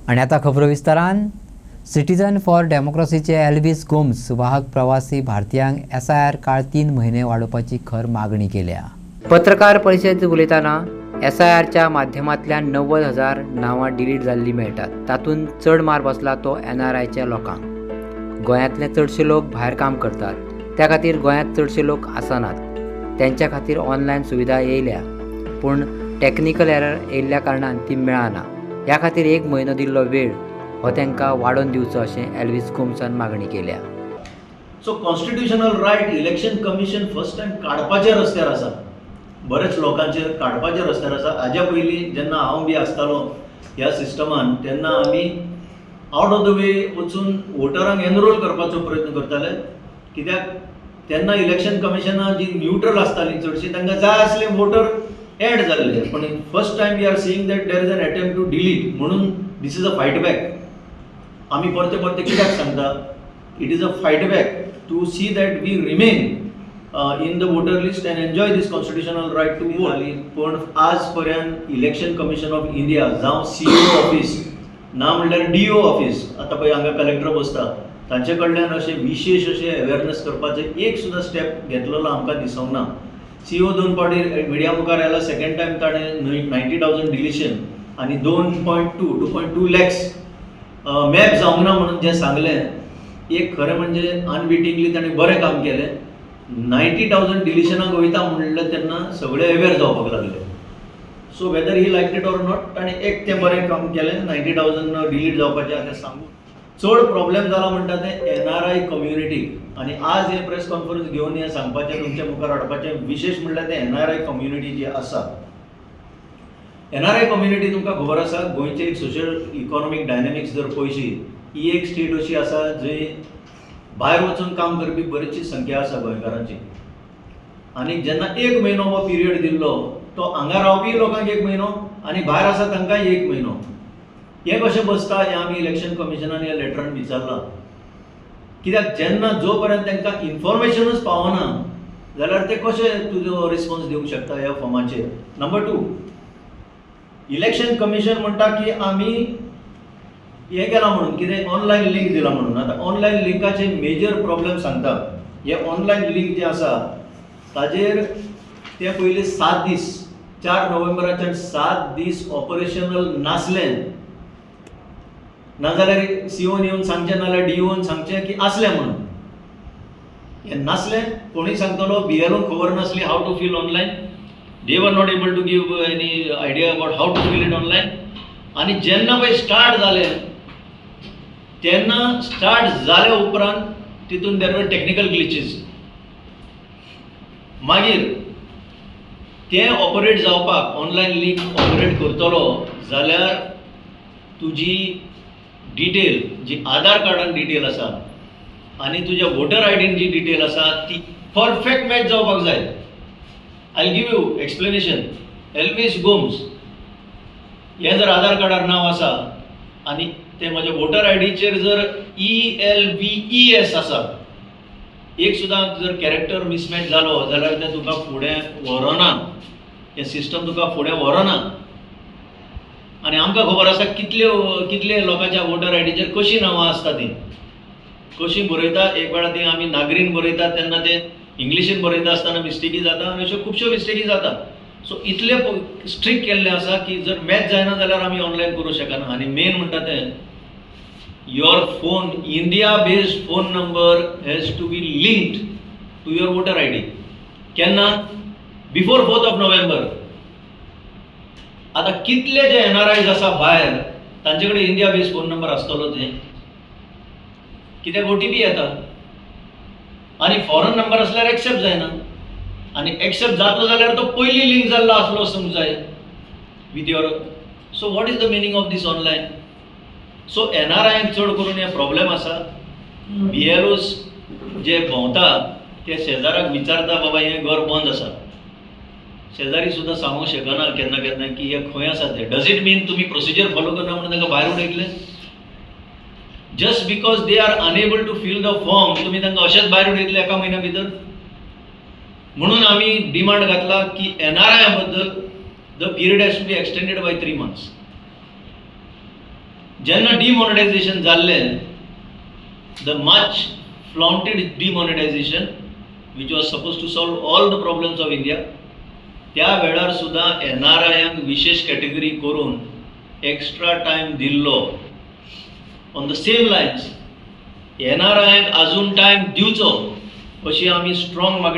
आणि आता खबरो विस्तारान सिटीजन फॉर डेमोक्रेसीचे एल्विस गोम्स वाहक प्रवासी भारतीयांक SIR काळ 3 महिने वाडोवपाची खर मागणी केल्या। पत्रकार परिषदेत उलयतना SIRच्या माध्यमांतल्यान 90,000 नावां डिलीट जाल्ली मेळटात। तातूंत चड मार बसला तो NRIच्या लोकांक। गोंयांतले चडशे लोक भायर काम करतात, त्या खातीर गोंयांत चडशे लोक आसनात। त्यांच्या खातीर ऑनलायन सुविधा येयल्या, पूण टॅक्निकल एरर येयल्ल्या कारणान ती मेळना। ह्या खातीर 1 म्हयनो दिल्लो वेळ हो तांकां वाडोवन दिवचो अशें एल्विस गोम्सान मागणी केल्या। So constitutional right election commission first time काडपाच्या रस्त्यार आसा, बरेच लोकांचेर काडपाच्या रस्त्यार आसा। हाज्या पयलीं जेन्ना हांव बी आसतालो ह्या सिस्टमान तेन्ना आमी आउट ऑफ द वे वचून वोटरांक एनरोल करपाचो प्रयत्न करताले, कित्याक तेन्ना इलेक्शन कमिशनां जी न्यूट्रल आसतालीं चडशीं तांकां जाय आसले वोटर एड जाल्ले। पण first time we are seeing that there is an attempt to delete, म्हणून this is a fight back. आमी परते परते कित्याक सांगता, it is a fight back to see that we remain in the voter list and enjoy this constitutional right to vote. पण आज पर्यंत election commission of India जावं CO ऑफिस ना म्हणल्यार DO ऑफिस, आतां पळय हांगा कलेक्टर बसता, तांचे कडल्यान अशें विशेष अशें अवेरनेस करपाचें एक सुद्दां स्टेप घेतलेलो आमकां दिसूंक ना। CO 2 फावटी मिडिया मुखार आयला, सेकंड टायम ताणें 90,000 डिलिशन आनी 2.2 लॅक्स मॅप जावंक ना म्हणून जें सांगलें, एक खरें म्हणजे अनविटिंगली ताणें बरें काम केलें। 90,000 डिलिशनाक वयता म्हणलें तेन्ना सगळे अवेर जावपाक लागले। So whether he like it or not, ताणें एक तें बरें काम केलें, 90,000 डिलीट जावपाचें आतां सांगून। चड प्रॉब्लेम जाला म्हणटा तें NRI कम्युनिटीक, आनी आज हे प्रेस कॉन्फरन्स घेवन हें सांगपाचें, तुमच्या मुखार हाडपाचें विशेष म्हणल्यार तें NRI कम्युनिटी जी आसा। NRI कम्युनिटी तुमकां खबर आसा, गोंयचे एक सोशल इकॉनॉमीक डायनॅमिक्स जर पळयशी, ही एक स्टेट अशी आसा जंय भायर वचून काम करपी बरीचशी संख्या आसा गोंयकारांची। आनी जेन्ना 1 म्हयनो हो पिरियड दिल्लो, तो हांगा रावपी लोकांक 1 म्हयनो आनी भायर आसा तांकांय 1 म्हयनो। हें कशें बसता हें आमी इलेक्शन कमिशनान ह्या लेटरान विचारलां, कित्याक जेन्ना जो पर्यंत तांकां इन्फॉर्मेशनूच पावना जाल्यार ते कशें तुजो रिस्पॉन्स दिवंक शकता ह्या फॉर्माचेर। नंबर 2, इलेक्शन कमिशन म्हणटा की आमी हें केलां म्हणून, कितें ऑनलायन लिंक दिला म्हणून। आतां ऑनलायन लिंकाचे मेजर प्रॉब्लेम सांगता। हे ऑनलायन लिंक जें आसा ताजेर ते पयलीं 7 दीस, 4 नोव्हेंबराच्यान 7 दीस ऑपरेशनल नासलें, नाजाल्यार COन येवन सांगचें नाजाल्यार DOन सांगचें की आसलें म्हणून। हें नासलें, कोणूय सांगतलो, BLOक खबर नासली how to fill online, they were not able to give any idea about how to fill it online. आनी जेन्ना पळय स्टार्ट जालें, तेन्ना स्टार्ट जाल्या उपरांत तितून देर वर टॅक्निकल ग्लिचीस। मागीर तें ऑपरेट जावपाक, ऑनलायन लिंक ऑपरेट करतलो जाल्यार तुजी डिटेल जी आधार कार्डान डिटेल आसा आनी तुज्या वोटर आयडीन जी डिटेल आसा ती परफेक्ट मॅच जावपाक जाय। I give you explanation. Elvis Gomes हें जर आधार कार्डार नांव आसा आनी ते म्हज्या वोटर आयडीचेर जर ELVES आसा, एक सुद्दां जर कॅरेक्टर मिसमॅच जालो जाल्यार तें तुका फुडें व्हरना, हें सिस्टम तुका फुडें व्हरना। आनी आमकां खबर आसा कितले लोकांच्या वोटर आयडीचेर कशीं नांवां आसता तीं, कशीं बरयता। एक वेळा ती आमी नागरीन बरयता तेन्ना ते इंग्लिशीन बरयता आसतना मिस्टेकी जाता, आनी अश्यो खुबश्यो मिस्टेकी जाता। सो इतले स्ट्रिक्ट केल्लें आसा की जर मॅच जायना जाल्यार आमी ऑनलायन करूं शकना। आनी मेन म्हणटा तें, your phone, India based phone number has to be linked to your voter ID. केन्ना? Before 4 November. आतां कितले जे NRIज आसा भायर, तांचे कडेन इंडिया बेस्ड फोन नंबर आसतलो तें, कित्याक OTP येता आनी फॉरेन नंबर आसल्यार एक्सेप्ट जायना। आनी एक्सेप्ट जातलो जाल्यार तो पयलीं लिंक जाल्लो आसलो आसूंक जाय with your. So what is the meaning of this online? So NRIंक चड करून हे प्रॉब्लेम आसा। BLOs जे भोंवता ते शेजाराक विचारता, बाबा हें घर बंद आसा, शेजारी सुद्दां सांगूंक शकना केन्ना केन्ना की हे खंय आसा ते। डज इट मीन तुमी प्रोसिजर फॉलो करना म्हणून तांकां भायर उडयतले? Just because they are unable to fill the form तुमी तांकां अशेंच भायर उडयतले 1 म्हयन्या भितर? म्हणून आमी डिमांड घातला की NRI बद्दल the period has to be extended by 3 months। जेन्ना डिमॉनिटायझेशन जाल्लें, the much flaunted demonetisation which was supposed to solve all the problems of India, त्या वेळार सुद्दां NRIंक विशेष कॅटेगरी करून एक्स्ट्रा टायम दिल्लो. ऑन द सेम लायन्स NRIंक आजून टायम दिवचो अशी आमी स्ट्रॉंग मागणी